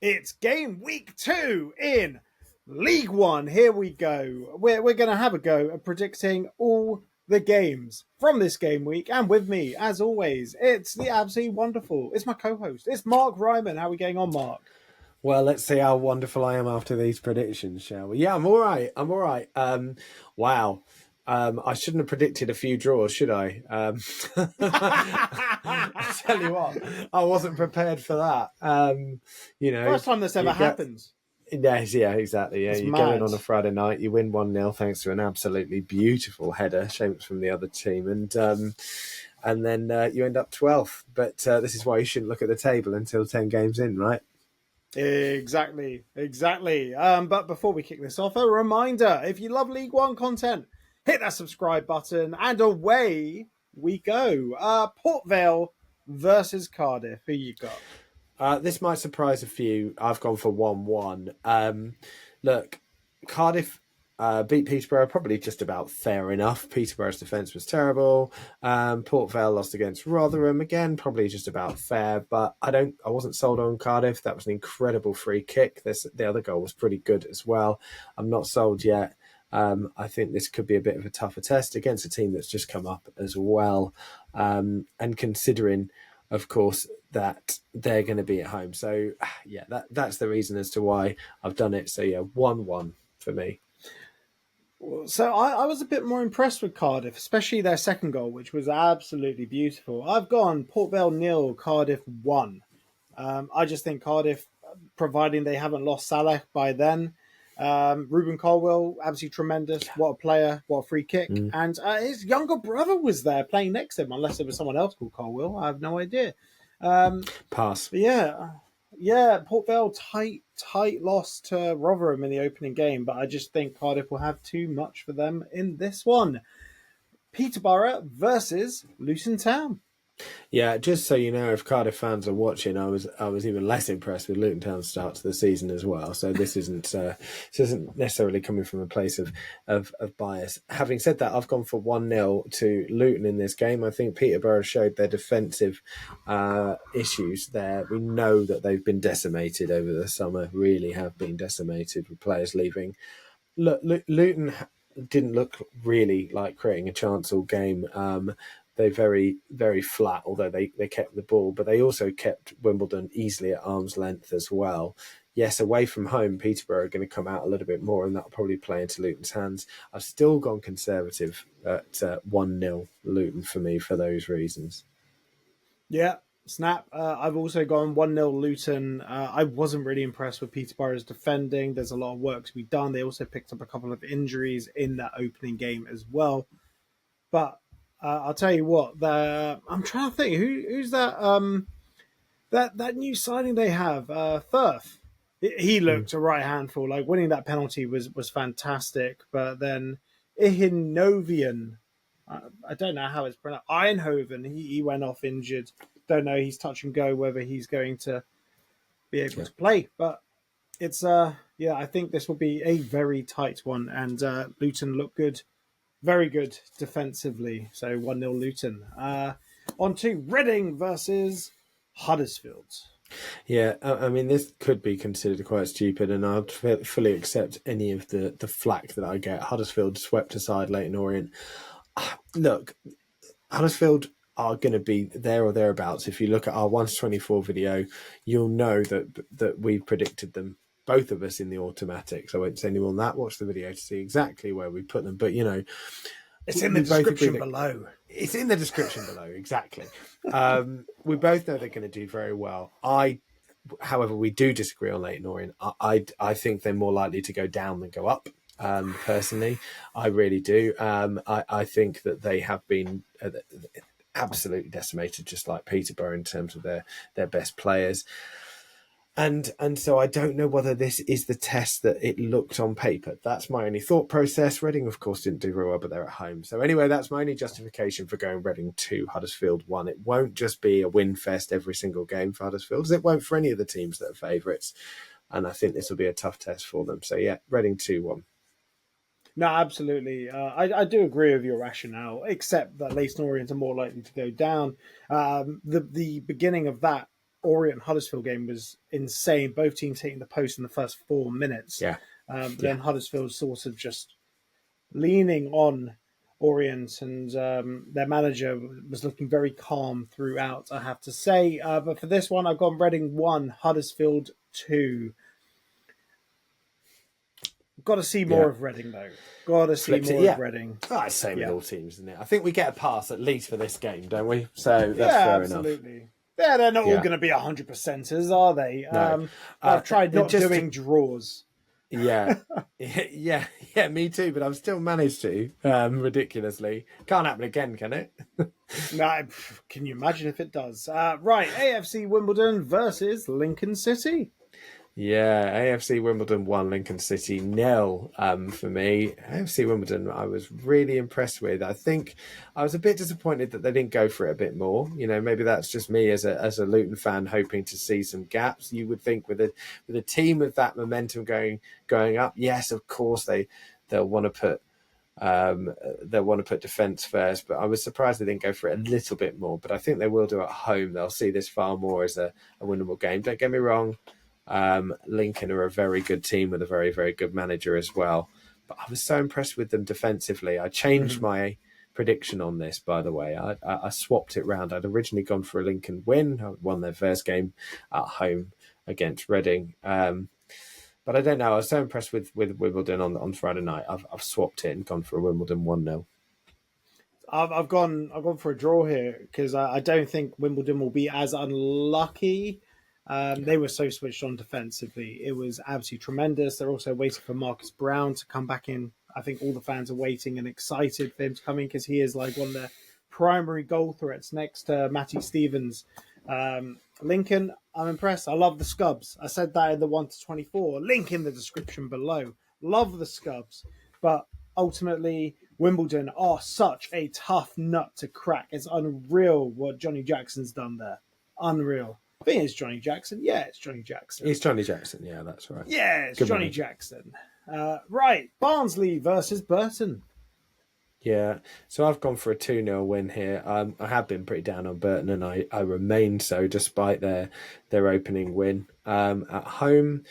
It's game week 2 in League One. Here we go. We're going to have a go at predicting all the games from this game week. And with me, as always, it's the absolutely wonderful. It's my co-host. It's Mark Ryman. How are we getting on, Mark? Well, let's see how wonderful I am after these predictions, shall we? Yeah, I'm all right. Wow. I shouldn't have predicted a few draws, should I? I tell you what, I wasn't prepared for that. First time this ever happens. Yes, yeah, exactly. Yeah, It's you go in mad. on a Friday night, you win 1-0 thanks to an absolutely beautiful header, shame it's from the other team, and then you end up 12th. But this is why you shouldn't look at the table until 10 games in, right? Exactly. But before we kick this off, a reminder, if you love League One content, hit that subscribe button and away we go. Port Vale versus Cardiff. Who you got? This might surprise a few. I've gone for 1-1. Look, Cardiff beat Peterborough, probably just about fair enough. Peterborough's defence was terrible. Port Vale lost against Rotherham, again, probably just about fair. But I wasn't sold on Cardiff. That was an incredible free kick. The other goal was pretty good as well. I'm not sold yet. I think this could be a bit of a tougher test against a team that's just come up as well. And considering, of course, that they're going to be at home. So, yeah, that's the reason as to why I've done it. So, yeah, 1-1 for me. So I was a bit more impressed with Cardiff, especially their second goal, which was absolutely beautiful. I've gone Port Vale 0, Cardiff 1. I just think Cardiff, providing they haven't lost Salah by then, Ruben Colwill, absolutely tremendous. What a player, what a free kick. And his younger brother was there playing next to him, unless there was someone else called Colwill. I have no idea. Pass. Yeah, Port Vale tight loss to Rotherham in the opening game, but I just think Cardiff will have too much for them in this one. Peterborough versus Luton Town. Yeah, just so you know, if Cardiff fans are watching, I was even less impressed with Luton Town's start to the season as well. So this isn't necessarily coming from a place of bias. Having said that, I've gone for 1-0 to Luton in this game. I think Peterborough showed their defensive issues there. We know that they've been decimated over the summer, really have been decimated with players leaving. Look, Luton didn't look really like creating a chance all game. They're very, very flat, although they kept the ball, but they also kept Wimbledon easily at arm's length as well. Yes, away from home, Peterborough are going to come out a little bit more, and that'll probably play into Luton's hands. I've still gone conservative at 1-0 Luton for me for those reasons. Yeah, snap. I've also gone 1-0 Luton. I wasn't really impressed with Peterborough's defending. There's a lot of work to be done. They also picked up a couple of injuries in that opening game as well. But I'll tell you what. I'm trying to think who's that. That new signing they have, Firth. He looked a right handful. Like winning that penalty was fantastic. But then Ihinovian, I don't know how it's pronounced. Eindhoven. He went off injured. Don't know. He's touch and go whether he's going to be able to play. But it's I think this will be a very tight one. And Luton look good. Very good defensively. So 1-0 Luton. On to Reading versus Huddersfield. Yeah, I mean, this could be considered quite stupid, and I'd fully accept any of the flack that I get. Huddersfield swept aside Leyton Orient. Look, Huddersfield are going to be there or thereabouts. If you look at our 1-24 video, you'll know that we've predicted them, both of us, in the automatics. I won't say any more than that. Watch the video to see exactly where we put them. But, you know, it's in the description below. It's in the description below, exactly. We both know they're going to do very well. However, we do disagree on Leyton Orient. I think they're more likely to go down than go up. Personally, I really do. I think that they have been absolutely decimated, just like Peterborough, in terms of their best players. And so I don't know whether this is the test that it looked on paper. That's my only thought process. Reading, of course, didn't do very well, but they're at home. So anyway, that's my only justification for going Reading 2, Huddersfield 1. It won't just be a win fest every single game for Huddersfield, as it won't for any of the teams that are favourites. And I think this will be a tough test for them. So yeah, Reading 2-1. No, absolutely. I do agree with your rationale, except that Leyton Orient are more likely to go down. The beginning of that Orient Huddersfield game was insane. Both teams hitting the post in the first 4 minutes. Yeah. But then Huddersfield sort of just leaning on Orient, and their manager was looking very calm throughout, I have to say. But for this one, I've gone Reading 1, Huddersfield 2. Got to see more of Reading, though. Got to see more of Reading. Oh, it's same with all teams, isn't it? I think we get a pass at least for this game, don't we? So that's fair absolutely. enough. Yeah, they're not all going to be 100%ers, are they? No. I've tried not doing draws. Yeah, me too. But I've still managed to ridiculously. Can't happen again, can it? No, can you imagine if it does? Right, AFC Wimbledon versus Lincoln City. Yeah, AFC Wimbledon 1, Lincoln City 0 for me. AFC Wimbledon I was really impressed with. I think I was a bit disappointed that they didn't go for it a bit more. You know, maybe that's just me as a Luton fan hoping to see some gaps. You would think with a team with that momentum going up, yes, of course they'll want to put defence first, but I was surprised they didn't go for it a little bit more. But I think they will do at home. They'll see this far more as a winnable game. Don't get me wrong. Lincoln are a very good team with a very, very good manager as well. But I was so impressed with them defensively. I changed my prediction on this, by the way. I swapped it round. I'd originally gone for a Lincoln win. I won their first game at home against Reading. But I don't know. I was so impressed with Wimbledon on Friday night. I've swapped it and gone for a Wimbledon 1-0. I've gone for a draw here because I don't think Wimbledon will be as unlucky. They were so switched on defensively. It was absolutely tremendous. They're also waiting for Marcus Brown to come back in. I think all the fans are waiting and excited for him to come in because he is like one of their primary goal threats next to Matty Stevens. Lincoln, I'm impressed. I love the Scubs. I said that in the 1 to 24. Link in the description below. Love the Scubs. But ultimately, Wimbledon are such a tough nut to crack. It's unreal what Johnny Jackson's done there. Unreal. I think it's Johnny Jackson. Yeah, it's Johnny Jackson. It's Johnny Jackson. Yeah, that's right. Yeah, it's Johnny Jackson. Right, Barnsley versus Burton. Yeah, so I've gone for a 2-0 win here. I have been pretty down on Burton, and I remain so despite their opening win. At home,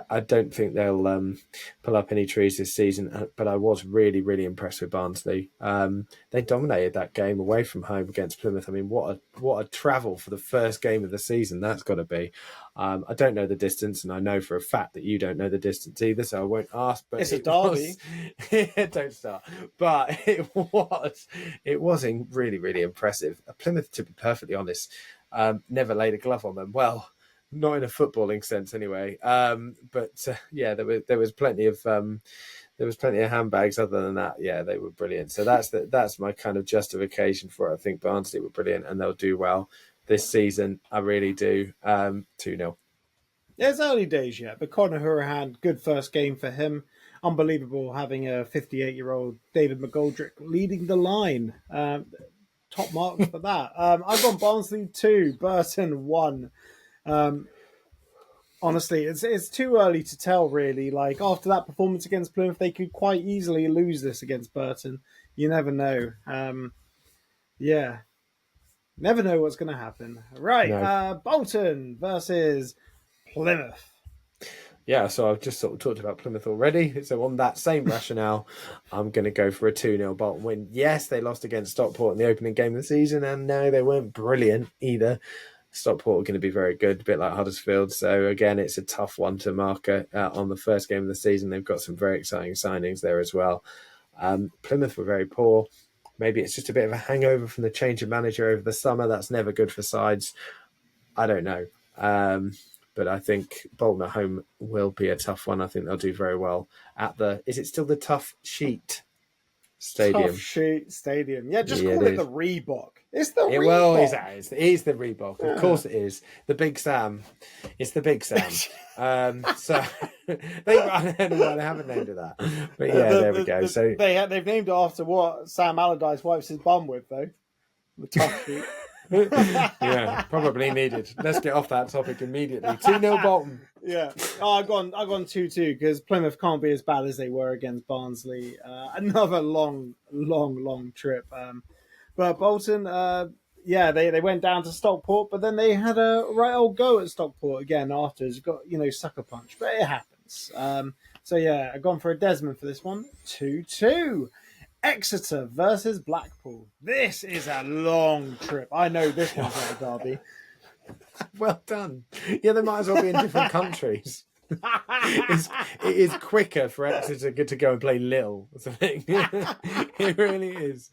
I don't think they'll pull up any trees this season, but I was really, really impressed with Barnsley. They dominated that game away from home against Plymouth. I mean, what a travel for the first game of the season that's got to be. I don't know the distance, and I know for a fact that you don't know the distance either, so I won't ask. But it's a derby. Don't start. But it was really, really impressive. Plymouth, to be perfectly honest, never laid a glove on them. Well, not in a footballing sense, anyway. But there was plenty of handbags. Other than that, yeah, they were brilliant. So that's my kind of justification for it. I think Barnsley were brilliant, and they'll do well this season. I really do. 2-0. Yeah, it's early days yet, but Conor Hourihane, good first game for him. Unbelievable having a 58-year-old David McGoldrick leading the line. Top marks for that. I've gone Barnsley 2, Burton 1. Honestly, it's too early to tell, really. Like, after that performance against Plymouth, they could quite easily lose this against Burton. You never know. Never know what's going to happen. Right, no. Bolton versus Plymouth. Yeah, so I've just sort of talked about Plymouth already. So on that same rationale, I'm going to go for a 2-0 Bolton win. Yes, they lost against Stockport in the opening game of the season, and no, they weren't brilliant either. Stockport are going to be very good, a bit like Huddersfield. So again, it's a tough one to mark on the first game of the season. They've got some very exciting signings there as well. Plymouth were very poor. Maybe it's just a bit of a hangover from the change of manager over the summer. That's never good for sides. I don't know. But I think Bolton at home will be a tough one. I think they'll do very well at is it still the Tough Sheet Stadium? Tough Sheet Stadium. Yeah, just call it the Reebok. It's the Reebok. Well, it is the Reebok. Yeah. Of course it is. The Big Sam. It's the Big Sam. So I don't know why they haven't named it that. But yeah, there we go. So they've named it after what Sam Allardyce wipes his bum with, though. The Tough Sheet. Yeah, probably needed. Let's get off that topic immediately. 2-0 Bolton. Yeah. I've gone 2-2 because Plymouth can't be as bad as they were against Barnsley. Another long trip. But Bolton, yeah, they went down to Stockport, but then they had a right old go at Stockport again afterwards. Got sucker punch, but it happens. So yeah, I've gone for a Desmond for this one. 2-2. Exeter versus Blackpool. This is a long trip. I know this one's not a derby. Well done. Yeah, they might as well be in different countries. It is quicker for Exeter to go and play Lille or something. It really is.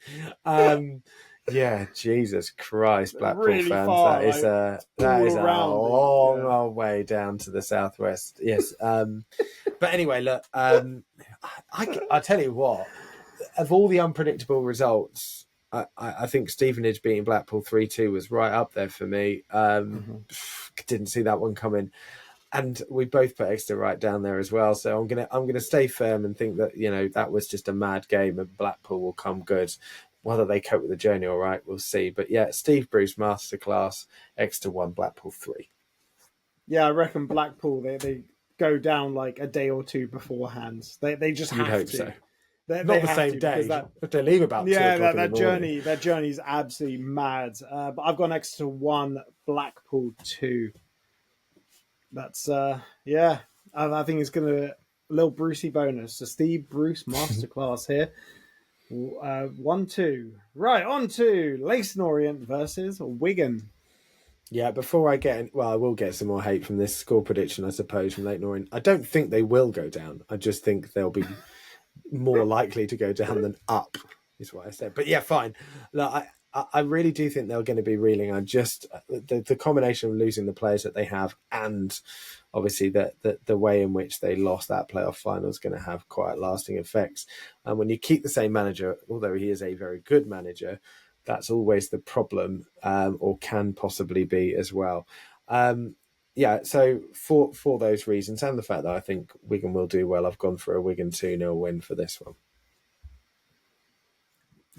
Yeah, Jesus Christ, Blackpool really fans. Far, that is a long old way down to the southwest. Yes. But anyway, look, I tell you what, of all the unpredictable results, I think Stevenage beating Blackpool 3-2 was right up there for me. Didn't see that one coming. And we both put Exeter right down there as well. So I'm gonna stay firm and think that that was just a mad game and Blackpool will come good. Whether they cope with the journey all right, we'll see. But yeah, Steve Bruce masterclass. Exeter 1, Blackpool 3. Yeah, I reckon Blackpool they go down like a day or two beforehand. They just have You'd hope to. so. Not the same day. If they leave about 2 o'clock in the morning. That journey is absolutely mad. But I've gone Exeter 1, Blackpool 2. That's yeah. I think it's gonna a little Brucey bonus. So Steve Bruce masterclass here. 1-2. Right, on to Leyton Orient versus Wigan. Yeah, before I I will get some more hate from this score prediction, I suppose, from Leyton Orient. I don't think they will go down. I just think they'll be more likely to go down than up, is what I said. But yeah, fine. Look, I really do think they're going to be reeling. I just the combination of losing the players that they have and obviously the way in which they lost that playoff final is going to have quite lasting effects. And when you keep the same manager, although he is a very good manager, that's always the problem, or can possibly be as well. Yeah, so for those reasons and the fact that I think Wigan will do well, I've gone for a Wigan 2-0 win for this one.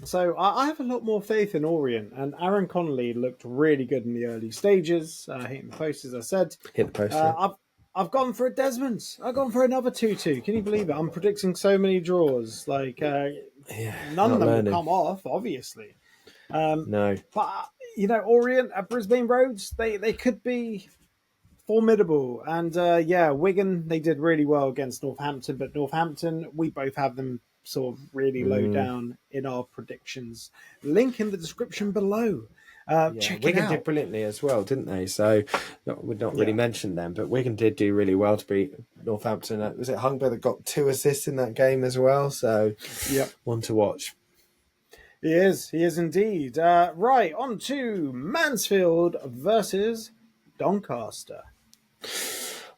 So I have a lot more faith in Orient, and Aaron Connolly looked really good in the early stages, hitting the post, as I said. Hit the post, yeah. I've gone for a Desmond. I've gone for another 2-2. Can you believe it? I'm predicting so many draws. Like, none of them will come off, obviously. No. But, Orient at Brisbane Roads, they could be formidable. And, Wigan, they did really well against Northampton. But Northampton, we both have them sort of really low down in our predictions. Link in the description below. Check Wigan it out. did brilliantly as well, didn't they? So we've not really mentioned them, but Wigan did do really well to beat Northampton. Was it Hungber that got 2 assists in that game as well? So one to watch. He is indeed. Right, on to Mansfield versus Doncaster.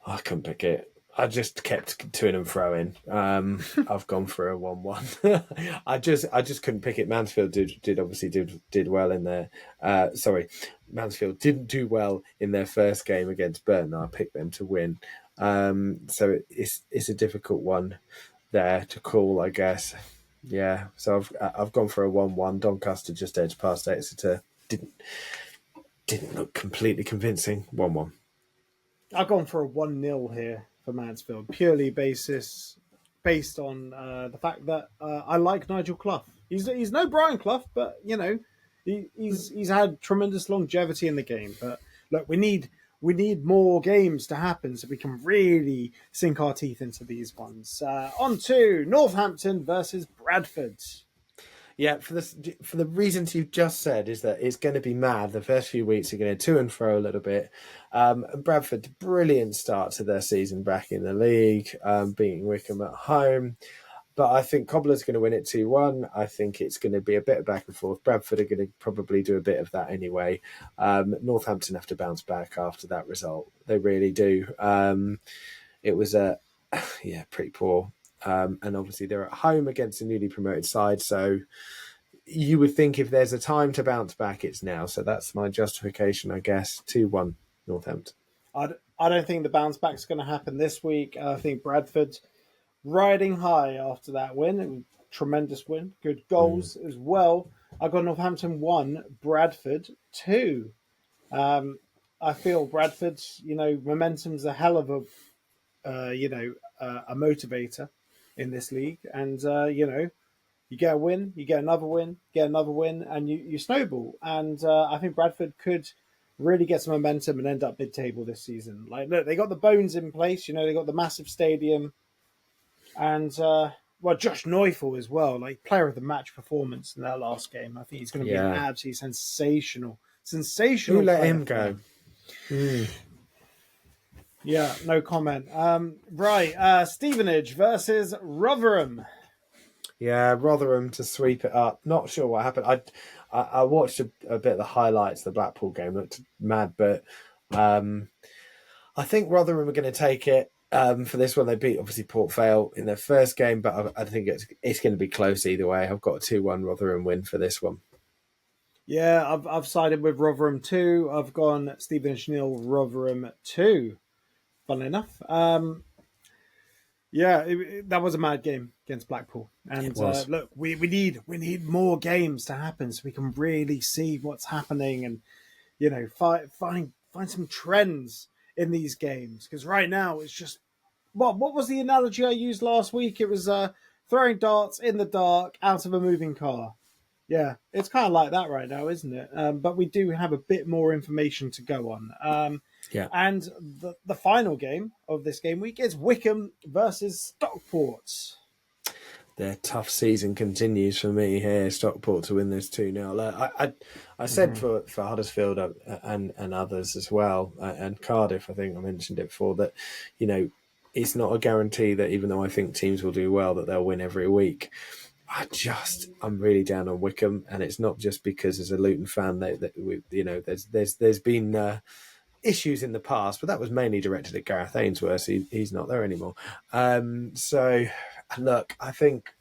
I couldn't pick it. I just kept toing and throwing. I've gone for a 1-1. I just couldn't pick it. Mansfield did well in their. Mansfield didn't do well in their first game against Burton. I picked them to win. So it's a difficult one there to call, I guess. Yeah. So I've gone for a 1-1. Doncaster just edged past Exeter. Didn't look completely convincing. 1-1. I've gone for a 1-0 here for Mansfield, purely based on the fact that I like Nigel Clough. He's no Brian Clough, but he's had tremendous longevity in the game. But look, we need more games to happen so we can really sink our teeth into these ones. On to Northampton versus Bradford. Yeah, for the reasons you've just said, is that it's going to be mad. The first few weeks are going to and fro a little bit. Bradford, brilliant start to their season back in the league, beating Wycombe at home. But I think Cobbler's going to win it 2-1. I think it's going to be a bit of back and forth. Bradford are going to probably do a bit of that anyway. Northampton have to bounce back after that result. They really do. It was pretty poor. And obviously they're at home against a newly promoted side. So you would think if there's a time to bounce back, it's now. So that's my justification, I guess. 2-1 Northampton. I don't think the bounce back is going to happen this week. I think Bradford riding high after that win. It was a tremendous win. Good goals as well. I got Northampton 1, Bradford 2. I feel Bradford's, momentum's a hell of a motivator in this league. And, You get a win, you get another win, and you snowball. And I think Bradford could really get some momentum and end up mid-table this season. Like, look, they got the bones in place. They got the massive stadium, and Josh Neufel as well, like player of the match performance in that last game. I think he's going to be an absolutely sensational Who let player him go? Yeah, no comment. Right, Stevenage versus Rotherham. Yeah, Rotherham to sweep it up. Not sure what happened. I watched a bit of the highlights. The Blackpool game looked mad, but I think Rotherham are going to take it for this one. They beat obviously Port Vale in their first game, but I think it's going to be close either way. I've got a 2-1 Rotherham win for this one. Yeah, I've sided with Rotherham 2. I've gone Stevenage 0, Rotherham 2. Funnily enough. That was a mad game against Blackpool. And look, we need more games to happen so we can really see what's happening and find some trends in these games. Because right now it's just what was the analogy I used last week? It was throwing darts in the dark out of a moving car. Yeah, it's kind of like that right now, isn't it? But we do have a bit more information to go on. And the final game of this game week is Wycombe versus Stockport. Their tough season continues for me here. Stockport to win this 2-0. I said for Huddersfield and others as well, and Cardiff, I think I mentioned it before, that it's not a guarantee that even though I think teams will do well, that they'll win every week. I'm really down on Wycombe, and it's not just because as a Luton fan there's been issues in the past, but that was mainly directed at Gareth Ainsworth. He's not there anymore. So look, I think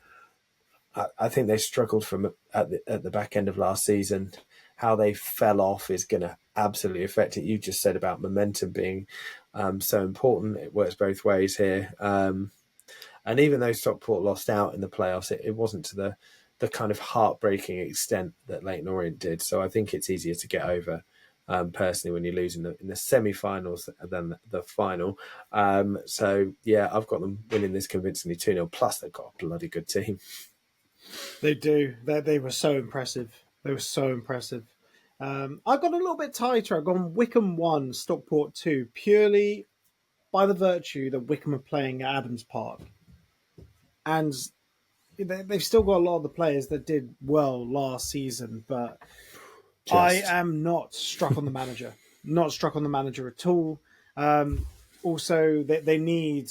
they struggled from at the back end of last season. How they fell off is going to absolutely affect it. You just said about momentum being so important. It works both ways here. And even though Stockport lost out in the playoffs, it wasn't to the kind of heartbreaking extent that Leyton Orient did. So I think it's easier to get over, personally, when you lose in the semi-finals than the final. So, yeah, I've got them winning this convincingly 2-0. Plus, they've got a bloody good team. They do. They were so impressive. I got a little bit tighter. I've gone Wycombe 1, Stockport 2, purely by the virtue that Wycombe are playing at Adams Park. And they've still got a lot of the players that did well last season, but I am not struck on the manager. Not struck on the manager at all. Also, they need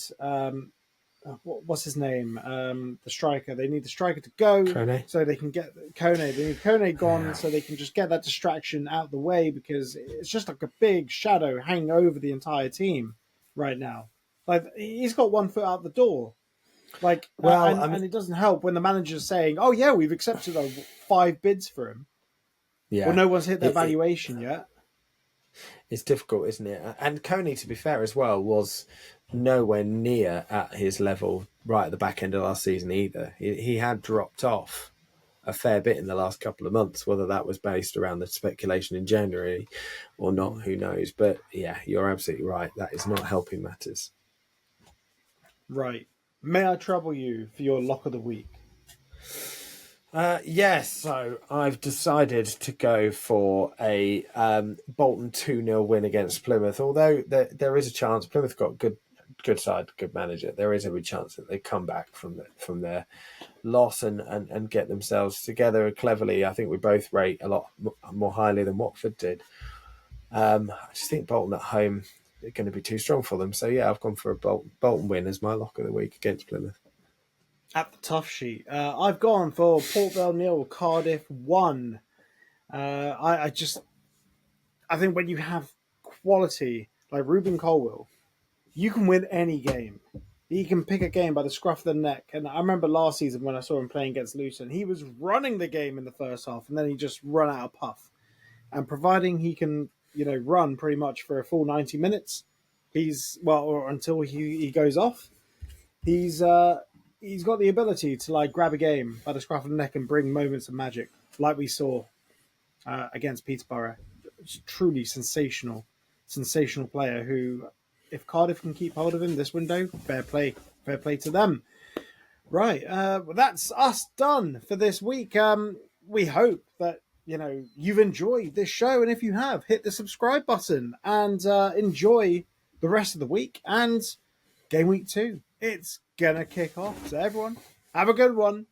what's his name? The striker. They need the striker to go so they can get Kone. They need Kone gone so they can just get that distraction out of the way, because it's just like a big shadow hanging over the entire team right now. Like, he's got one foot out the door. Like, and it doesn't help when the manager's saying, "Oh yeah, we've accepted 5 bids for him." Yeah, well, no one's hit their valuation yet. It's difficult, isn't it? And Kone, to be fair as well, was nowhere near at his level right at the back end of last season either. He had dropped off a fair bit in the last couple of months. Whether that was based around the speculation in January or not, who knows? But yeah, you're absolutely right. That is not helping matters. Right. May I trouble you for your lock of the week? Yes, so I've decided to go for a Bolton 2-0 win against Plymouth. Although there is a chance Plymouth got good side, good manager. There is every chance that they come back from their loss and get themselves together cleverly. I think we both rate a lot more highly than Watford did. I just think Bolton at home are going to be too strong for them. So yeah, I've gone for a Bolton win as my lock of the week against Plymouth. At the tough sheet, I've gone for Port Vale 0, Cardiff 1. I think when you have quality like Ruben Colwill, you can win any game. He can pick a game by the scruff of the neck. And I remember last season when I saw him playing against Luton, he was running the game in the first half, and then he just run out of puff. And providing he can, run pretty much for a full 90 minutes, or until he goes off, he's got the ability to grab a game by the scruff of the neck and bring moments of magic, like we saw against Peterborough. It's truly sensational player who, if Cardiff can keep hold of him this window, fair play to them. Right. Well, that's us done for this week. We hope that you've enjoyed this show, and if you have, hit the subscribe button and enjoy the rest of the week and game week 2. It's gonna kick off. So everyone, have a good one.